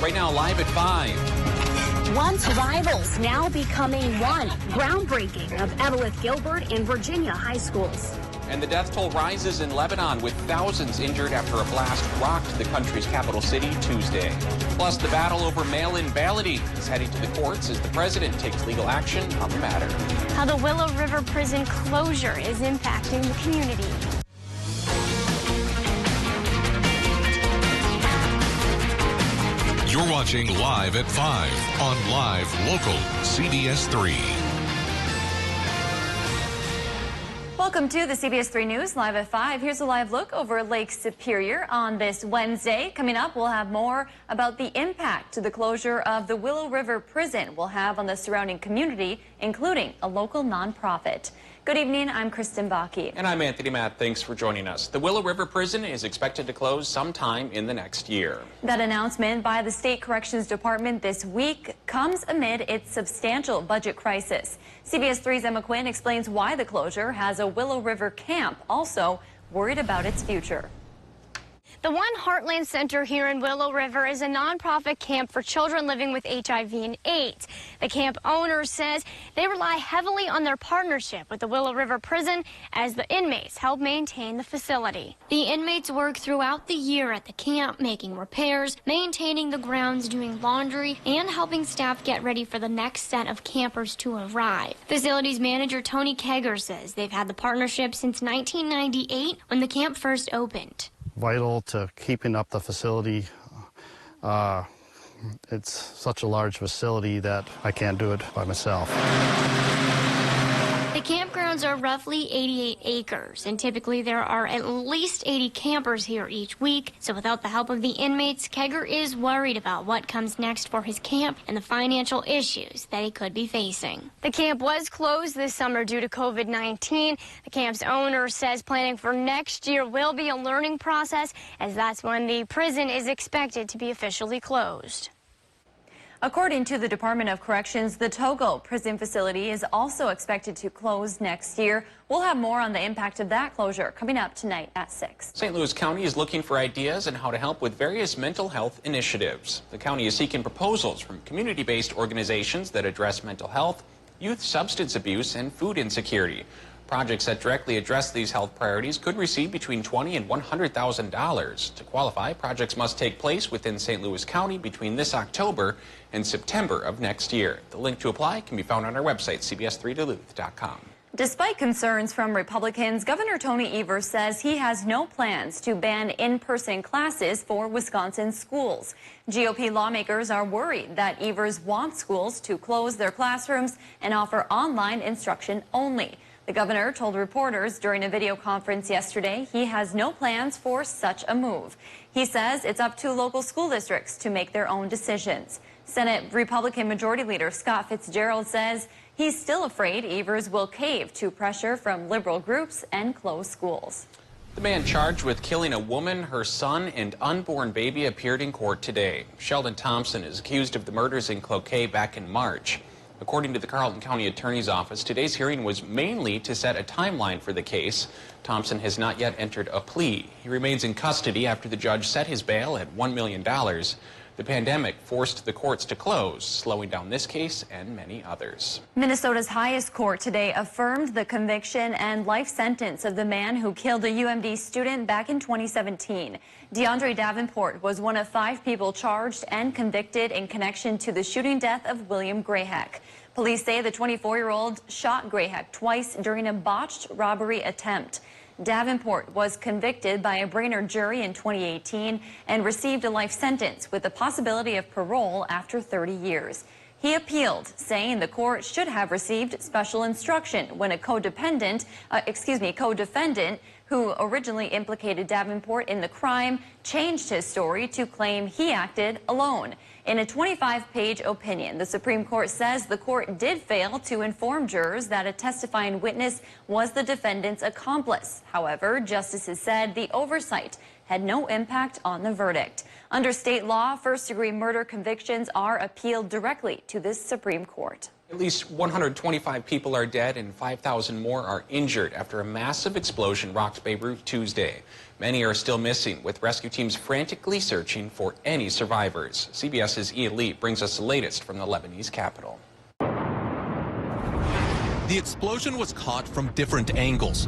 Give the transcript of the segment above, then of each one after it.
right now live at 5. Once rivals, now becoming one. Groundbreaking of Evelyn Gilbert in Virginia high schools. And the death toll rises in Lebanon with thousands injured after a blast rocked the country's capital city Tuesday. Plus, the battle over mail-in balloting is heading to the courts as the president takes legal action on the matter. How the Willow River prison closure is impacting the community. You're watching Live at 5 on Live Local CBS 3. Welcome to the CBS 3 News Live at 5. Here's a live look over Lake Superior on this Wednesday. Coming up, we'll have more about the impact the closure of the Willow River Prison will have on the surrounding community, including a local nonprofit. Good evening, I'm Kristen Bakke. And I'm Anthony Matt. Thanks for joining us. The Willow River Prison is expected to close sometime in the next year. That announcement by the State Corrections Department this week comes amid its substantial budget crisis. CBS 3's Emma Quinn explains why the closure has a Willow River camp also worried about its future. The One Heartland Center here in Willow River is a nonprofit camp for children living with HIV and AIDS. The camp owner says they rely heavily on their partnership with the Willow River Prison as the inmates help maintain the facility. The inmates work throughout the year at the camp, making repairs, maintaining the grounds, doing laundry, and helping staff get ready for the next set of campers to arrive. Facilities manager Tony Kegger says they've had the partnership since 1998 when the camp first opened. Vital to keeping up the facility. It's such a large facility that I can't do it by myself. The campgrounds are roughly 88 acres, and typically there are at least 80 campers here each week. So without the help of the inmates, Kegger is worried about what comes next for his camp and the financial issues that he could be facing. The camp was closed this summer due to COVID-19. The camp's owner says planning for next year will be a learning process, as that's when the prison is expected to be officially closed. According to the Department of Corrections, the Togo prison facility is also expected to close next year. We'll have more on the impact of that closure coming up tonight at 6. St. Louis County is looking for ideas on how to help with various mental health initiatives. The county is seeking proposals from community-based organizations that address mental health, youth substance abuse, and food insecurity. Projects that directly address these health priorities could receive between $20,000 and $100,000. To qualify, projects must take place within St. Louis County between this October and September of next year. The link to apply can be found on our website, cbs3duluth.com. Despite concerns from Republicans, Governor Tony Evers says he has no plans to ban in-person classes for Wisconsin schools. GOP lawmakers are worried that Evers wants schools to close their classrooms and offer online instruction only. The governor told reporters during a video conference yesterday he has no plans for such a move. He says it's up to local school districts to make their own decisions. Senate Republican Majority Leader Scott Fitzgerald says he's still afraid Evers will cave to pressure from liberal groups and close schools. The man charged with killing a woman, her son, and unborn baby appeared in court today. Sheldon Thompson is accused of the murders in Cloquet back in March. According to the Carleton County Attorney's Office, today's hearing was mainly to set a timeline for the case. Thompson has not yet entered a plea. He remains in custody after the judge set his bail at $1 million. The pandemic forced the courts to close, slowing down this case and many others. Minnesota's highest court today affirmed the conviction and life sentence of the man who killed a UMD student back in 2017. DeAndre Davenport was one of 5 people charged and convicted in connection to the shooting death of William Grayheck. Police say the 24-year-old shot Grayheck twice during a botched robbery attempt. Davenport was convicted by a Brainerd jury in 2018 and received a life sentence with the possibility of parole after 30 years. He appealed, saying the court should have received special instruction when a co-defendant who originally implicated Davenport in the crime changed his story to claim he acted alone. In a 25-page opinion, the Supreme Court says the court did fail to inform jurors that a testifying witness was the defendant's accomplice. However, justices said the oversight had no impact on the verdict. Under state law, first-degree murder convictions are appealed directly to this Supreme Court. At least 125 people are dead and 5,000 more are injured after a massive explosion rocked Beirut Tuesday. Many are still missing, with rescue teams frantically searching for any survivors. CBS's Ian Lee brings us the latest from the Lebanese capital. The explosion was caught from different angles,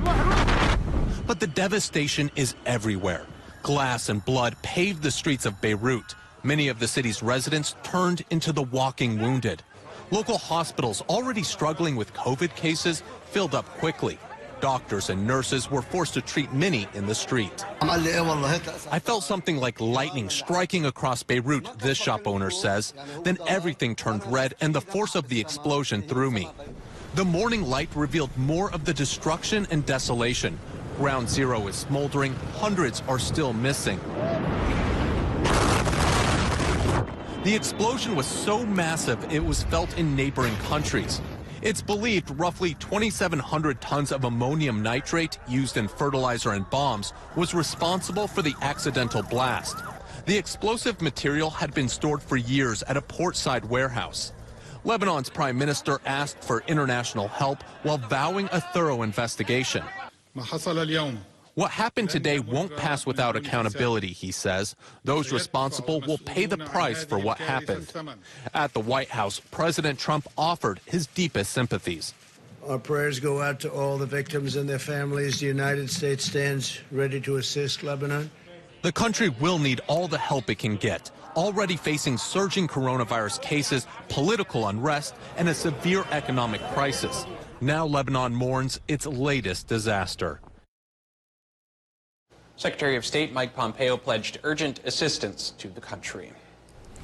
but the devastation is everywhere. Glass and blood paved the streets of Beirut. Many of the city's residents turned into the walking wounded. Local hospitals, already struggling with COVID cases, filled up quickly. Doctors and nurses were forced to treat many in the street. I felt something like lightning striking across Beirut, this shop owner says. Then everything turned red and the force of the explosion threw me. The morning light revealed more of the destruction and desolation. Ground Zero is smoldering. Hundreds are still missing. The explosion was so massive it was felt in neighboring countries. It's believed roughly 2,700 tons of ammonium nitrate used in fertilizer and bombs was responsible for the accidental blast. The explosive material had been stored for years at a portside warehouse. Lebanon's prime minister asked for international help while vowing a thorough investigation. What happened today won't pass without accountability, he says. Those responsible will pay the price for what happened. At the White House, President Trump offered his deepest sympathies. Our prayers go out to all the victims and their families. The United States stands ready to assist Lebanon. The country will need all the help it can get, already facing surging coronavirus cases, political unrest, and a severe economic crisis. Now Lebanon mourns its latest disaster. Secretary of State Mike Pompeo pledged urgent assistance to the country.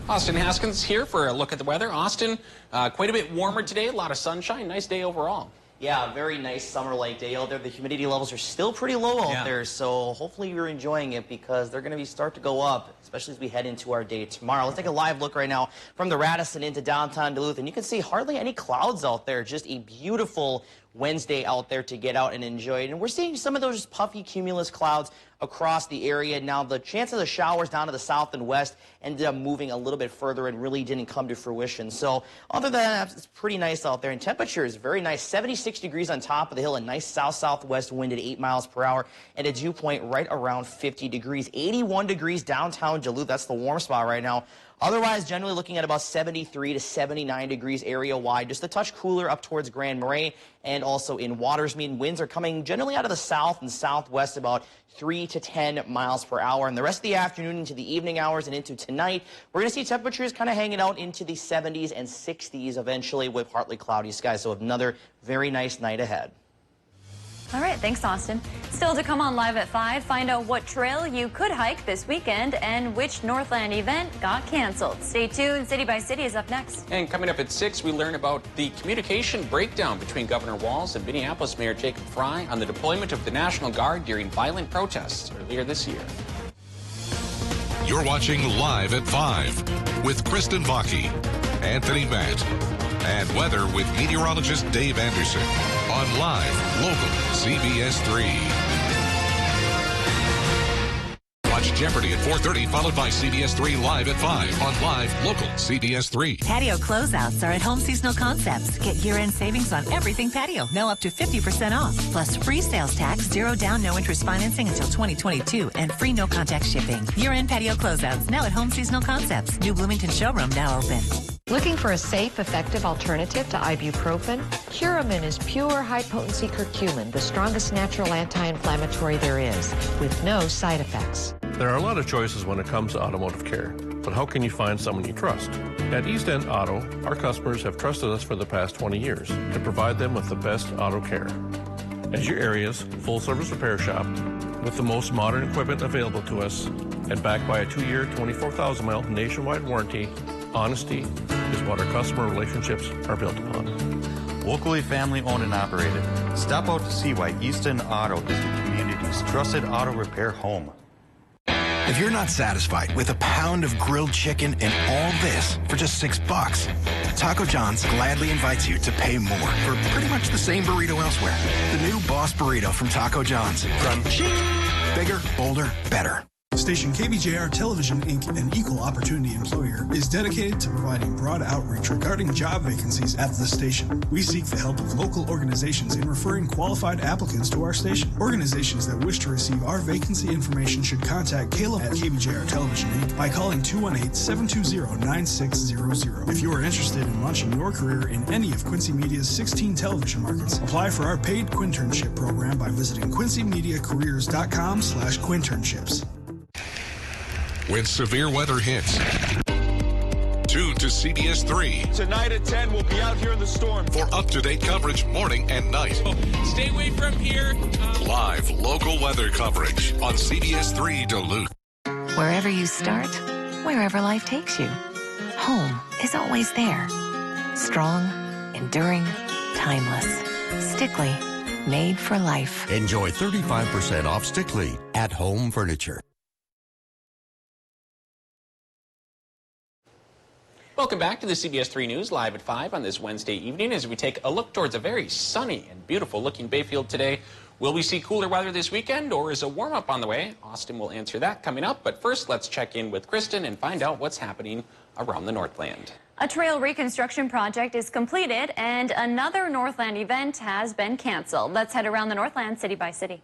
Austin Haskins here for a look at the weather. Austin, quite a bit warmer today, a lot of sunshine, nice day overall. Yeah, very nice summer-like day out there. The humidity levels are still pretty low out there, so hopefully you're enjoying it because they're going to start to go up, especially as we head into our day tomorrow. Let's take a live look right now from the Radisson into downtown Duluth, and you can see hardly any clouds out there. Just a beautiful Wednesday out there to get out and enjoy it. And we're seeing some of those puffy cumulus clouds across the area. Now, the chance of the showers down to the south and west ended up moving a little bit further and really didn't come to fruition. So other than that, it's pretty nice out there. And temperature is very nice, 76 degrees on top of the hill, a nice south-southwest wind at 8 miles per hour, and a dew point right around 50 degrees. 81 degrees downtown Duluth. That's the warm spot right now. Otherwise, generally looking at about 73 to 79 degrees area-wide, just a touch cooler up towards Grand Marais and also in Watersmead. Winds are coming generally out of the south and southwest about 3 to 10 miles per hour. And the rest of the afternoon into the evening hours and into tonight, we're going to see temperatures kind of hanging out into the 70s and 60s eventually with partly cloudy skies. So another very nice night ahead. All right, thanks, Austin. Still to come on Live at 5, find out what trail you could hike this weekend and which Northland event got canceled. Stay tuned. City by City is up next. And coming up at 6, we learn about the communication breakdown between Governor Walz and Minneapolis Mayor Jacob Fry on the deployment of the National Guard during violent protests earlier this year. You're watching Live at 5 with Kristen Vaki, Anthony Matt, and weather with meteorologist Dave Anderson on Live Local CBS 3. Watch Jeopardy at 4:30, followed by CBS 3 Live at 5 on Live Local CBS 3. Patio closeouts are at Home Seasonal Concepts. Get year-end savings on everything patio, now up to 50% off. Plus free sales tax, 0 down, no interest financing until 2022, and free no-contact shipping. Year-end patio closeouts now at Home Seasonal Concepts. New Bloomington showroom now open. Looking for a safe, effective alternative to ibuprofen? Curamin is pure, high-potency curcumin, the strongest natural anti-inflammatory there is, with no side effects. There are a lot of choices when it comes to automotive care, but how can you find someone you trust? At East End Auto, our customers have trusted us for the past 20 years to provide them with the best auto care. As your area's full-service repair shop, with the most modern equipment available to us, and backed by a 2-year, 24,000-mile nationwide warranty, honesty is what our customer relationships are built upon. Locally family-owned and operated. Stop out to see why East End Auto is the community's trusted auto repair home. If you're not satisfied with a pound of grilled chicken and all this for just $6, Taco John's gladly invites you to pay more for pretty much the same burrito elsewhere. The new Boss Burrito from Taco John's. Crunchy, bigger, bolder, better. Station KBJR Television, Inc., an equal opportunity employer, is dedicated to providing broad outreach regarding job vacancies at the station. We seek the help of local organizations in referring qualified applicants to our station. Organizations that wish to receive our vacancy information should contact Caleb at KBJR Television, Inc. by calling 218-720-9600. If you are interested in launching your career in any of Quincy Media's 16 television markets, apply for our paid Quinternship program by visiting QuincyMediaCareers.com/Quinternships. When severe weather hits, tune to CBS 3. Tonight at 10, we'll be out here in the storm. For up-to-date coverage morning and night. Stay away from here. Live local weather coverage on CBS 3 Duluth. Wherever you start, wherever life takes you, home is always there. Strong, enduring, timeless. Stickley, made for life. Enjoy 35% off Stickley at Home Furniture. Welcome back to the CBS 3 News live at 5 on this Wednesday evening as we take a look towards a very sunny and beautiful looking Bayfield today. Will we see cooler weather this weekend or is a warm-up on the way? Austin will answer that coming up, but first let's check in with Kristen and find out what's happening around the Northland. A trail reconstruction project is completed and another Northland event has been canceled. Let's head around the Northland city by city.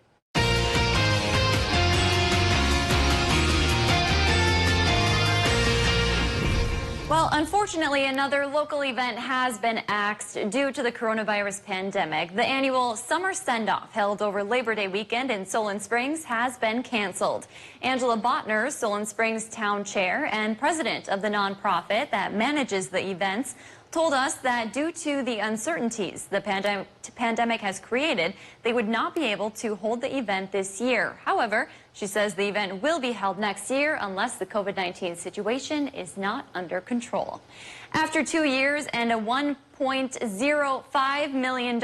Well, unfortunately, another local event has been axed due to the coronavirus pandemic. The annual summer send-off held over Labor Day weekend in Solon Springs has been canceled. Angela Botner, Solon Springs town chair and president of the nonprofit that manages the events, told us that due to the uncertainties the pandemic has created, they would not be able to hold the event this year. However, she says the event will be held next year unless the COVID-19 situation is not under control. After 2 years and a $1.05 million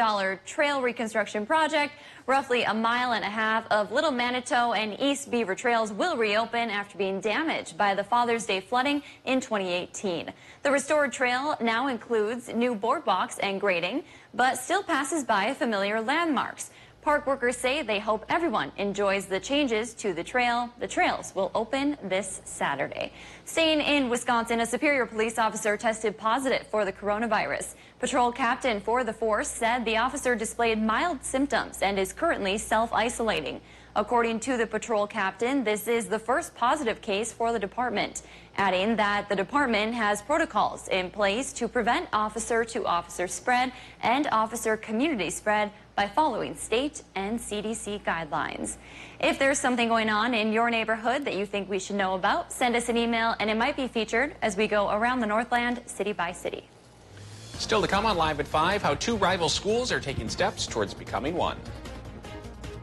trail reconstruction project, roughly a mile and a half of Little Manitou and East Beaver trails will reopen after being damaged by the Father's Day flooding in 2018. The restored trail now includes new boardwalks and grading, but still passes by familiar landmarks. Park workers say they hope everyone enjoys the changes to the trail. The trails will open this Saturday. Staying in Wisconsin, a Superior police officer tested positive for the coronavirus. Patrol captain for the force said the officer displayed mild symptoms and is currently self-isolating. According to the patrol captain, this is the first positive case for the department, adding that the department has protocols in place to prevent officer-to-officer spread and officer community spread by following state and CDC guidelines. If there's something going on in your neighborhood that you think we should know about, send us an email and it might be featured as we go around the Northland city by city. Still to come on Live at 5, how two rival schools are taking steps towards becoming one.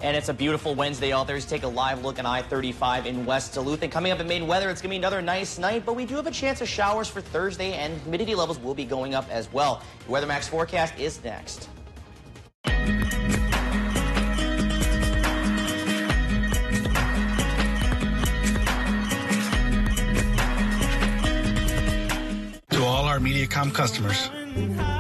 And it's a beautiful Wednesday out there. Let's take a live look on I-35 in West Duluth. And coming up in Maine weather, it's going to be another nice night, but we do have a chance of showers for Thursday, and humidity levels will be going up as well. The Weather Max forecast is next. To all our MediaCom customers,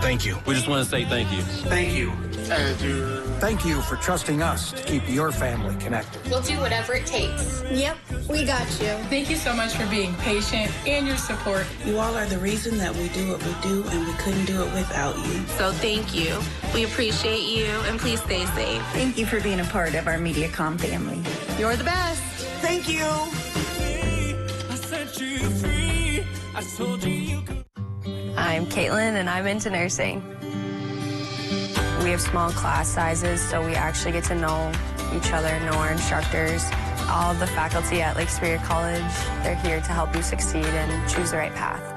thank you. We just want to say thank you. Thank you. Thank you. Thank you for trusting us to keep your family connected. We'll do whatever it takes. Yep, we got you. Thank you so much for being patient and your support. You all are the reason that we do what we do, and we couldn't do it without you. So thank you. We appreciate you, and please stay safe. Thank you for being a part of our MediaCom family. You're the best. Thank you. I set you free. I told you could. I'm Caitlin, and I'm into nursing. We have small class sizes, so we actually get to know each other, know our instructors. All of the faculty at Lake Superior College, they're here to help you succeed and choose the right path.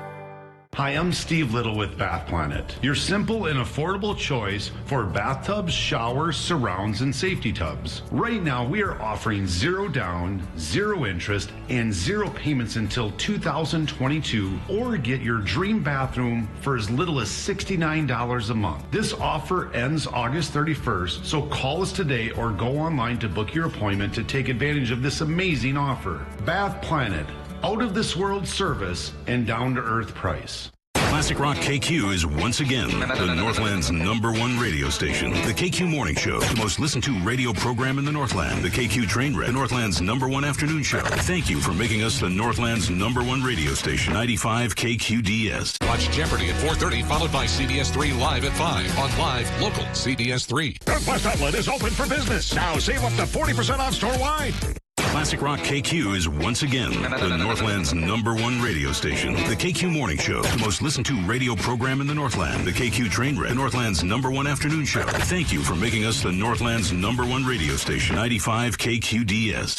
Hi, I'm Steve Little with Bath Planet, your simple and affordable choice for bathtubs, showers, surrounds, and safety tubs. Right now, we are offering 0 down, 0 interest, and 0 payments until 2022, or get your dream bathroom for as little as $69 a month. This offer ends August 31st, so call us today or go online to book your appointment to take advantage of this amazing offer. Bath Planet. Out of this world service and down to earth price. Classic Rock KQ is once again the Northland's #1 radio station. The KQ Morning Show, the most listened to radio program in the Northland. The KQ Train Wreck, the Northland's #1 afternoon show. Thank you for making us the Northland's #1 radio station. 95 KQDS. Watch Jeopardy at 4:30, followed by CBS 3 Live at 5 on Live Local CBS 3. Northwest Outlet is open for business. Now save up to 40% off store-wide. Classic Rock KQ is once again the Northland's #1 radio station. The KQ Morning Show, the most listened to radio program in the Northland. The KQ Train Wreck, the Northland's #1 afternoon show. Thank you for making us the Northland's #1 radio station. 95 KQDS.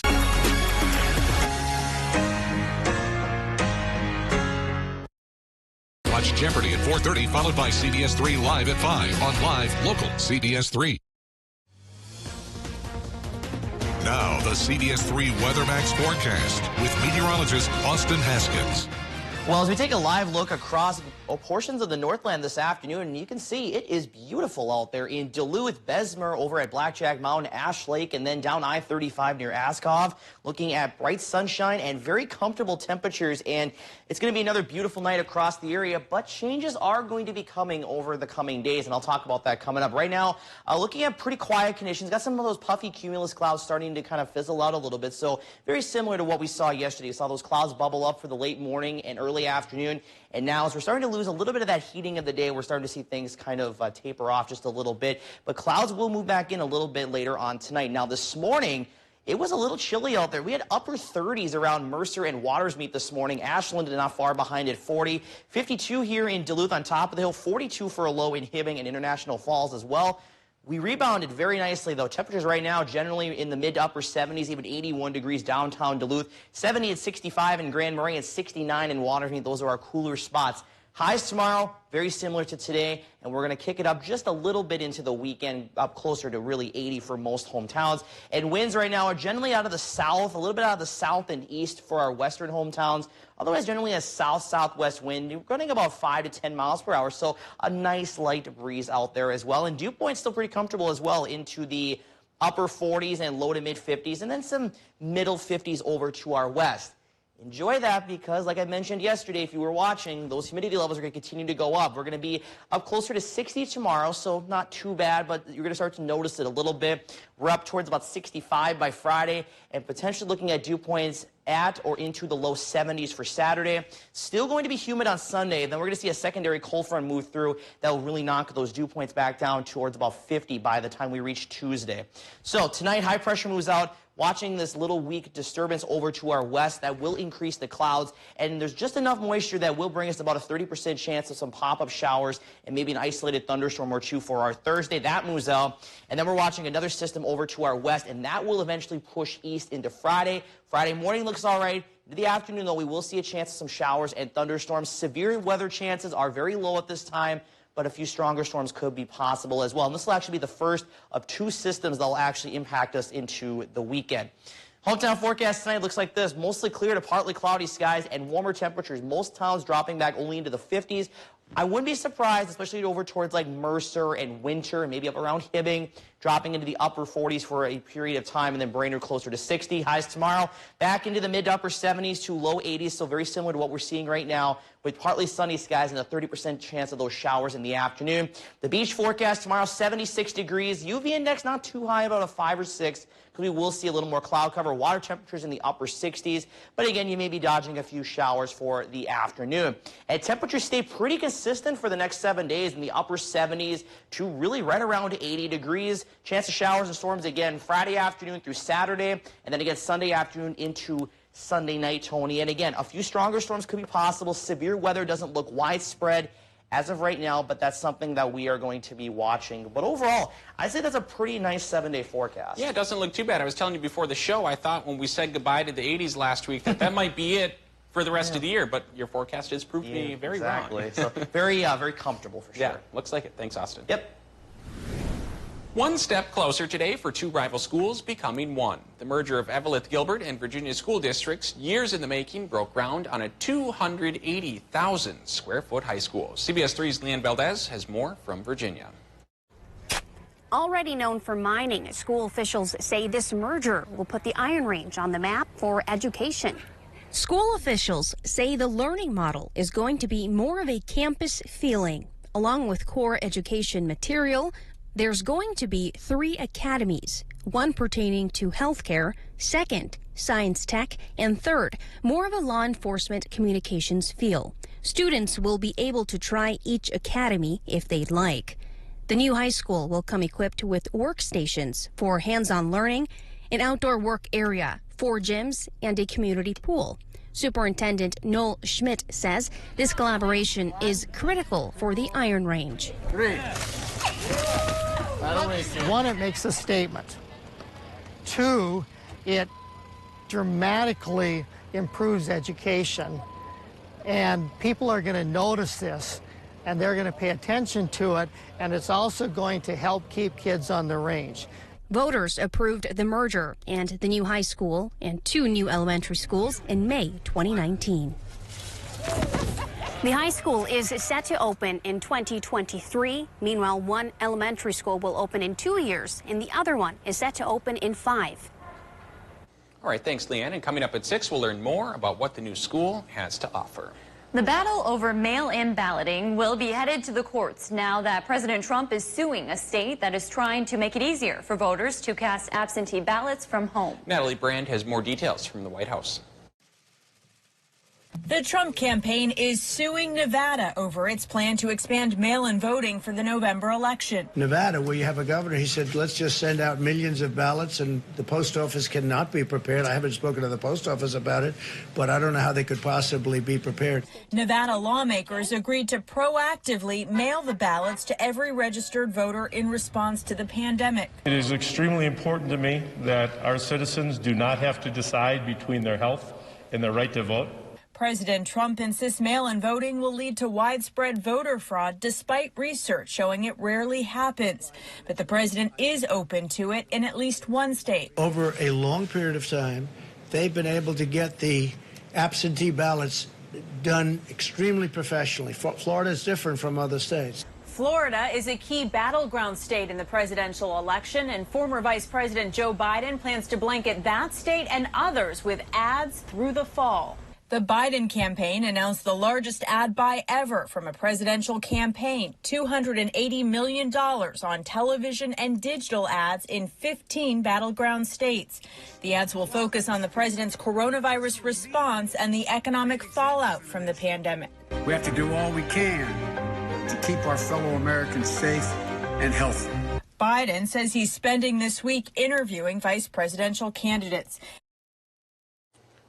Watch Jeopardy at 4:30, followed by CBS 3 Live at 5 on Live Local CBS 3. Now, the CBS 3 WeatherMax forecast with meteorologist Austin Haskins. Well, as we take a live look across portions of the Northland this afternoon, you can see it is beautiful out there in Duluth, Bessemer, over at Blackjack Mountain, Ash Lake, and then down I-35 near Askov, looking at bright sunshine and very comfortable temperatures. And it's going to be another beautiful night across the area, but changes are going to be coming over the coming days, and I'll talk about that coming up. Right now, looking at pretty quiet conditions, got some of those puffy cumulus clouds starting to kind of fizzle out a little bit, so very similar to what we saw yesterday. We saw those clouds bubble up for the late morning and early afternoon, and now as we're starting to lose a little bit of that heating of the day, we're starting to see things kind of taper off just a little bit, but clouds will move back in a little bit later on tonight. Now this morning, it was a little chilly out there. We had upper 30s around Mercer and Watersmeet this morning. Ashland not far behind at 40. 52 here in Duluth on top of the hill. 42 for a low in Hibbing and International Falls as well. We rebounded very nicely, though. Temperatures right now generally in the mid to upper 70s, even 81 degrees downtown Duluth. 70 at 65 in Grand Marais and 69 in Watersmeet. Those are our cooler spots. Highs tomorrow, very similar to today, and we're going to kick it up just a little bit into the weekend, up closer to really 80 for most hometowns. And winds right now are generally out of the south, a little bit out of the south and east for our western hometowns. Otherwise, generally a south-southwest wind, running about 5 to 10 miles per hour, so a nice light breeze out there as well. And dew point's still pretty comfortable as well into the upper 40s and low to mid 50s, and then some middle 50s over to our west. Enjoy that because, like I mentioned yesterday, if you were watching, those humidity levels are going to continue to go up. We're going to be up closer to 60 tomorrow, so not too bad, but you're going to start to notice it a little bit. We're up towards about 65 by Friday and potentially looking at dew points at or into the low 70s for Saturday. Still going to be humid on Sunday. Then we're going to see a secondary cold front move through that will really knock those dew points back down towards about 50 by the time we reach Tuesday. So tonight, high pressure moves out. Watching this little weak disturbance over to our west, that will increase the clouds, and there's just enough moisture that will bring us about a 30% chance of some pop-up showers and maybe an isolated thunderstorm or two for our Thursday. That moves out, and then we're watching another system over to our west, and that will eventually push east into Friday. Friday morning looks all right. In the afternoon, though, we will see a chance of some showers and thunderstorms. Severe weather chances are very low at this time, but a few stronger storms could be possible as well. And this will actually be the first of two systems that will actually impact us into the weekend. Hometown forecast tonight looks like this. Mostly clear to partly cloudy skies and warmer temperatures. Most towns dropping back only into the 50s. I wouldn't be surprised, especially over towards like Mercer and Winter and maybe up around Hibbing, dropping into the upper 40s for a period of time, and then Brainerd closer to 60. Highs tomorrow back into the mid to upper 70s to low 80s, so very similar to what we're seeing right now with partly sunny skies and a 30% chance of those showers in the afternoon. The beach forecast tomorrow, 76 degrees. UV index not too high, about a 5 or 6, because we will see a little more cloud cover. Water temperatures in the upper 60s, but again, you may be dodging a few showers for the afternoon. And temperatures stay pretty consistent for the next 7 days in the upper 70s to really right around 80 degrees. Chance of showers and storms again Friday afternoon through Saturday, and then again Sunday afternoon into Sunday night, Tony. And again, a few stronger storms could be possible. Severe weather doesn't look widespread as of right now, but that's something that we are going to be watching. But overall, I'd say that's a pretty nice 7-day forecast. Yeah, it doesn't look too bad. I was telling you before the show, I thought when we said goodbye to the 80s last week that might be it for the rest of the year, but your forecast has proved me very wrong. So very comfortable for sure. Yeah, looks like it. Thanks, Austin. Yep. One step closer today for two rival schools becoming one. The merger of Eveleth Gilbert and Virginia School Districts, years in the making, broke ground on a 280,000 square foot high school. CBS 3's Leanne Valdez has more from Virginia. Already known for mining, school officials say this merger will put the Iron Range on the map for education. School officials say the learning model is going to be more of a campus feeling. Along with core education material, there's going to be 3 academies, one pertaining to healthcare, second, science tech, and third, more of a law enforcement communications feel. Students will be able to try each academy if they'd like. The new high school will come equipped with workstations for hands-on learning, an outdoor work area, 4 gyms, and a community pool. Superintendent Noel Schmidt says this collaboration is critical for the Iron Range. 3. One, it makes a statement. 2, it dramatically improves education. And people are going to notice this, and they're going to pay attention to it, and it's also going to help keep kids on the range. Voters approved the merger and the new high school and 2 new elementary schools in May 2019. The high school is set to open in 2023. Meanwhile, one elementary school will open in 2 years, and the other one is set to open in 5. All right, thanks, Leanne. And coming up at 6, we'll learn more about what the new school has to offer. The battle over mail-in balloting will be headed to the courts now that President Trump is suing a state that is trying to make it easier for voters to cast absentee ballots from home. Natalie Brand has more details from the White House. The Trump campaign is suing Nevada over its plan to expand mail-in voting for the November election. Nevada, where you have a governor, he said, let's just send out millions of ballots and the post office cannot be prepared. I haven't spoken to the post office about it, but I don't know how they could possibly be prepared. Nevada lawmakers agreed to proactively mail the ballots to every registered voter in response to the pandemic. It is extremely important to me that our citizens do not have to decide between their health and their right to vote. President Trump insists mail-in voting will lead to widespread voter fraud, despite research showing it rarely happens. But the president is open to it in at least one state. Over a long period of time, they've been able to get the absentee ballots done extremely professionally. Florida is different from other states. Florida is a key battleground state in the presidential election, and former Vice President Joe Biden plans to blanket that state and others with ads through the fall. The Biden campaign announced the largest ad buy ever from a presidential campaign, $280 million on television and digital ads in 15 battleground states. The ads will focus on the president's coronavirus response and the economic fallout from the pandemic. We have to do all we can to keep our fellow Americans safe and healthy. Biden says he's spending this week interviewing vice presidential candidates.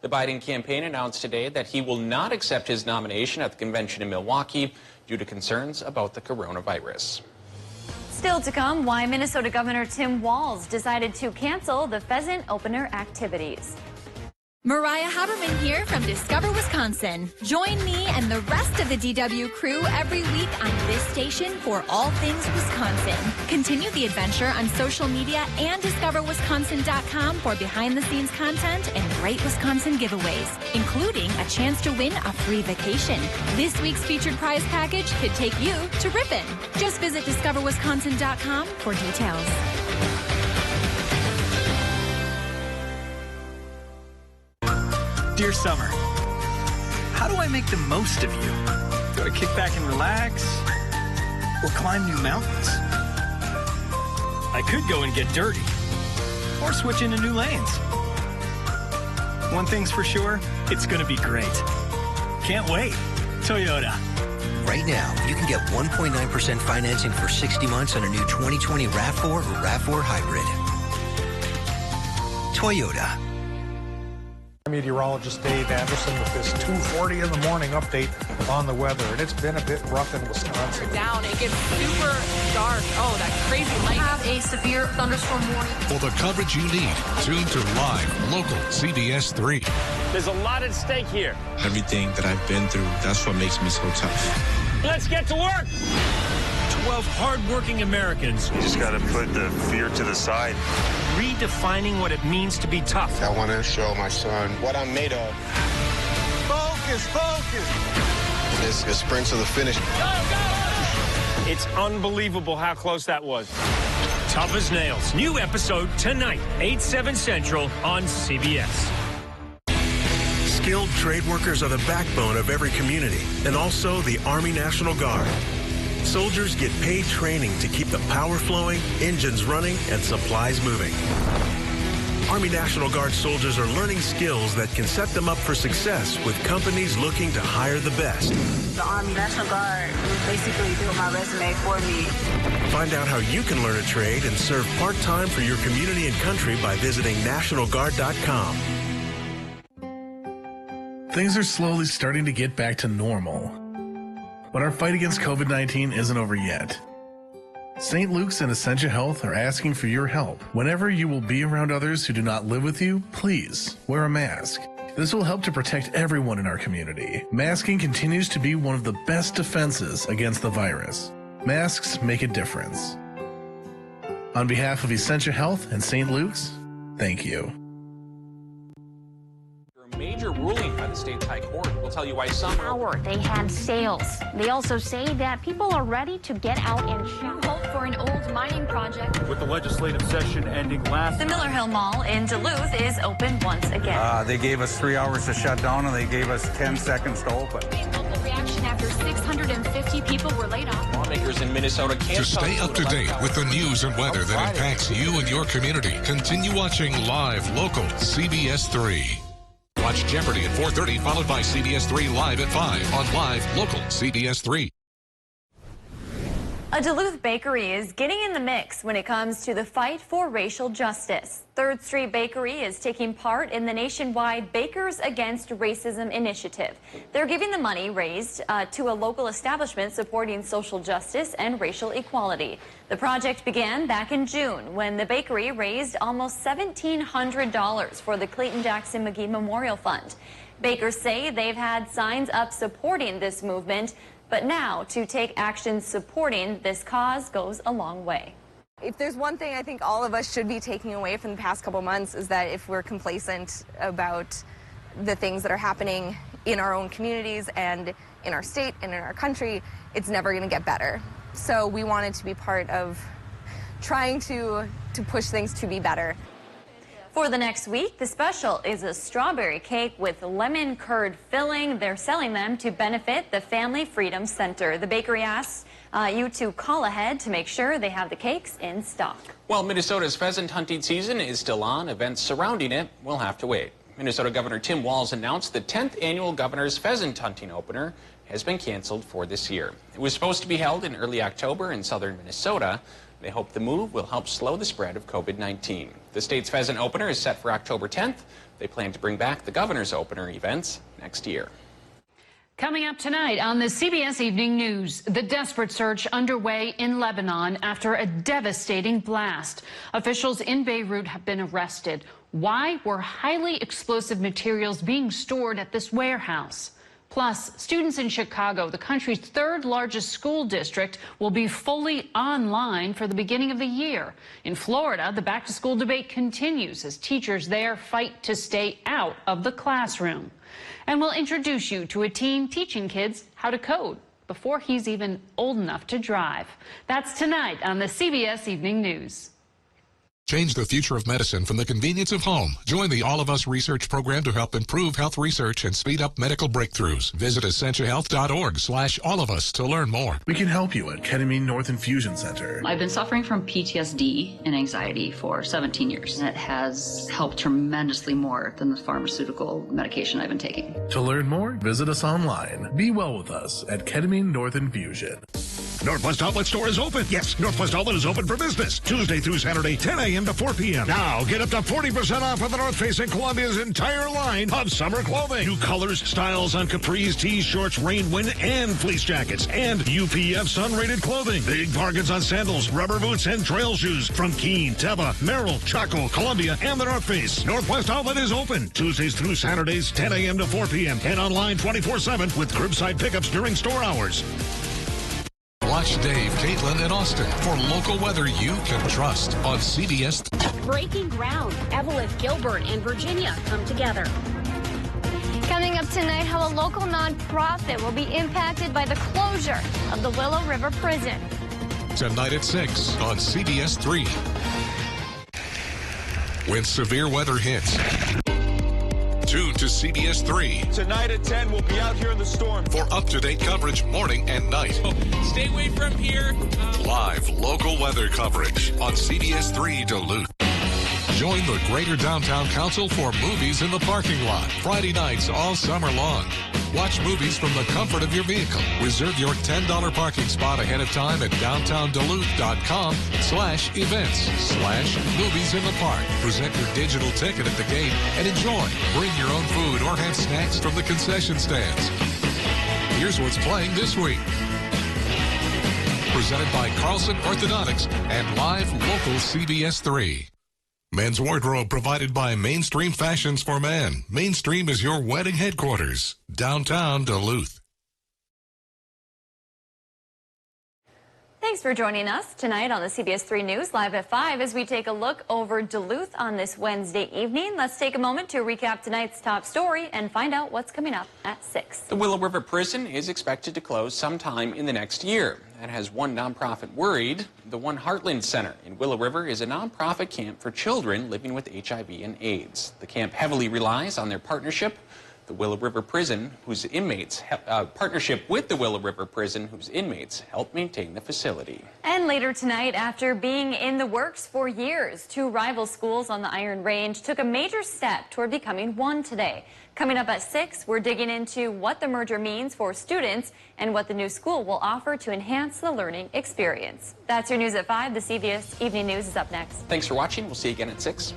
The Biden campaign announced today that he will not accept his nomination at the convention in Milwaukee due to concerns about the coronavirus. Still to come, why Minnesota Governor Tim Walz decided to cancel the pheasant opener activities. Mariah Haberman here from Discover Wisconsin. Join me and the rest of the DW crew every week on this station for all things Wisconsin. Continue the adventure on social media and discoverwisconsin.com for behind-the-scenes content and great Wisconsin giveaways, including a chance to win a free vacation. This week's featured prize package could take you to Ripon. Just visit discoverwisconsin.com for details. Dear Summer, how do I make the most of you? Do I kick back and relax? Or climb new mountains? I could go and get dirty. Or switch into new lanes. One thing's for sure, it's going to be great. Can't wait. Toyota. Right now, you can get 1.9% financing for 60 months on a new 2020 RAV4 or RAV4 Hybrid. Toyota. Meteorologist Dave Anderson with this 2:40 in the morning update on the weather, and it's been a bit rough in Wisconsin. Down, it gets super dark. Oh, that crazy light. Have a severe thunderstorm warning. For the coverage you need, tune to live, local CBS 3. There's a lot at stake here. Everything that I've been through, that's what makes me so tough. Let's get to work. 12 hardworking Americans. You just got to put the fear to the side. Redefining what it means to be tough. I want to show my son what I'm made of. Focus, focus. It's a sprint to the finish. Go, go. It's unbelievable how close that was. Tough as Nails. New episode tonight, 8/7 Central on CBS. Skilled trade workers are the backbone of every community, and also the Army National Guard. Soldiers get paid training to keep the power flowing, engines running, and supplies moving. Army National Guard soldiers are learning skills that can set them up for success with companies looking to hire the best. The Army National Guard basically built my resume for me. Find out how you can learn a trade and serve part-time for your community and country by visiting nationalguard.com. Things are slowly starting to get back to normal. But our fight against COVID-19 isn't over yet. St. Luke's and Essentia Health are asking for your help. Whenever you will be around others who do not live with you, please wear a mask. This will help to protect everyone in our community. Masking continues to be one of the best defenses against the virus. Masks make a difference. On behalf of Essentia Health and St. Luke's, thank you. A major ruling by the state's high court will tell you why some they had sales. They also say that people are ready to get out and shop. Hope for an old mining project. With the legislative session ending last. The Miller Hill Mall in Duluth is open once again. They gave us 3 hours to shut down, and they gave us 10 seconds to open. Local reaction after 650 people were laid off. Lawmakers in Minnesota can't. To stay up to date with the news and weather that impacts you and your community, continue watching live local CBS 3. Watch Jeopardy at 4:30, followed by CBS 3 Live at 5 on live local CBS 3. A Duluth bakery is getting in the mix when it comes to the fight for racial justice. 3rd Street Bakery is taking part in the nationwide Bakers Against Racism initiative. They're giving the money raised to a local establishment supporting social justice and racial equality. The project began back in June when the bakery raised almost $1,700 for the Clayton Jackson McGee Memorial Fund. Bakers say they've had signs up supporting this movement, but now to take action supporting this cause goes a long way. If there's one thing I think all of us should be taking away from the past couple months is that if we're complacent about the things that are happening in our own communities and in our state and in our country, it's never going to get better. So we wanted to be part of trying to push things to be better. For the next week, the special is a strawberry cake with lemon curd filling. They're selling them to benefit the Family Freedom Center. The bakery asks you to call ahead to make sure they have the cakes in stock. While Minnesota's pheasant hunting season is still on, events surrounding it will have to wait. Minnesota Governor Tim Walz announced the 10th annual Governor's Pheasant Hunting Opener has been canceled for this year. It was supposed to be held in early October in southern Minnesota. They hope the move will help slow the spread of COVID-19. The state's pheasant opener is set for October 10th. They plan to bring back the governor's opener events next year. Coming up tonight on the CBS Evening News, the desperate search underway in Lebanon after a devastating blast. Officials in Beirut have been arrested. Why were highly explosive materials being stored at this warehouse? Plus, students in Chicago, the country's 3rd largest school district, will be fully online for the beginning of the year. In Florida, the back-to-school debate continues as teachers there fight to stay out of the classroom. And we'll introduce you to a teen teaching kids how to code before he's even old enough to drive. That's tonight on the CBS Evening News. Change the future of medicine from the convenience of home. Join the All of Us research program to help improve health research and speed up medical breakthroughs. Visit essentiahealth.org/allofus to learn more. We can help you at Ketamine North Infusion Center. I've been suffering from PTSD and anxiety for 17 years. It has helped tremendously more than the pharmaceutical medication I've been taking. To learn more, visit us online. Be well with us at Ketamine North Infusion. Northwest Outlet Store is open. Yes, Northwest Outlet is open for business. Tuesday through Saturday, 10 a.m. to 4 p.m. Now, get up to 40% off of the North Face and Columbia's entire line of summer clothing. New colors, styles on capris, tees, shorts, rain, wind, and fleece jackets. And UPF sun-rated clothing. Big bargains on sandals, rubber boots, and trail shoes from Keen, Teva, Merrill, Chaco, Columbia, and the North Face. Northwest Outlet is open Tuesdays through Saturdays, 10 a.m. to 4 p.m. and online 24/7 with curbside pickups during store hours. Watch Dave, Caitlin, and Austin for local weather you can trust on CBS. Breaking ground. Evelyn, Gilbert, and Virginia come together. Coming up tonight, how a local nonprofit will be impacted by the closure of the Willow River Prison. Tonight at 6 on CBS 3. When severe weather hits, tuned to CBS 3 Tonight at 10, we'll be out here in the storm. for up-to-date coverage morning and night. Stay away from here. Live local weather coverage on CBS 3 Duluth. Join the Greater Downtown Council for movies in the parking lot. Friday nights all summer long. Watch movies from the comfort of your vehicle. Reserve your $10 parking spot ahead of time at downtownduluth.com/events/movies in the park. Present your digital ticket at the gate and enjoy. Bring your own food or have snacks from the concession stands. Here's what's playing this week. Presented by Carlson Orthodontics and live local CBS 3. Men's wardrobe provided by Mainstream Fashions for Men. Mainstream is your wedding headquarters. Downtown Duluth. Thanks for joining us tonight on the CBS 3 News Live at 5 as we take a look over Duluth on this Wednesday evening. Let's take a moment to recap tonight's top story and find out what's coming up at 6. The Willow River Prison is expected to close sometime in the next year. That has one nonprofit worried. The One Heartland Center in Willow River is a nonprofit camp for children living with HIV and AIDS. The camp heavily relies on their partnership with the Willow River Prison, whose inmates help maintain the facility. And later tonight, after being in the works for years, 2 rival schools on the Iron Range took a major step toward becoming one today. Coming up at 6, we're digging into what the merger means for students and what the new school will offer to enhance the learning experience. That's your news at 5. The CBS Evening News is up next. Thanks for watching. We'll see you again at 6.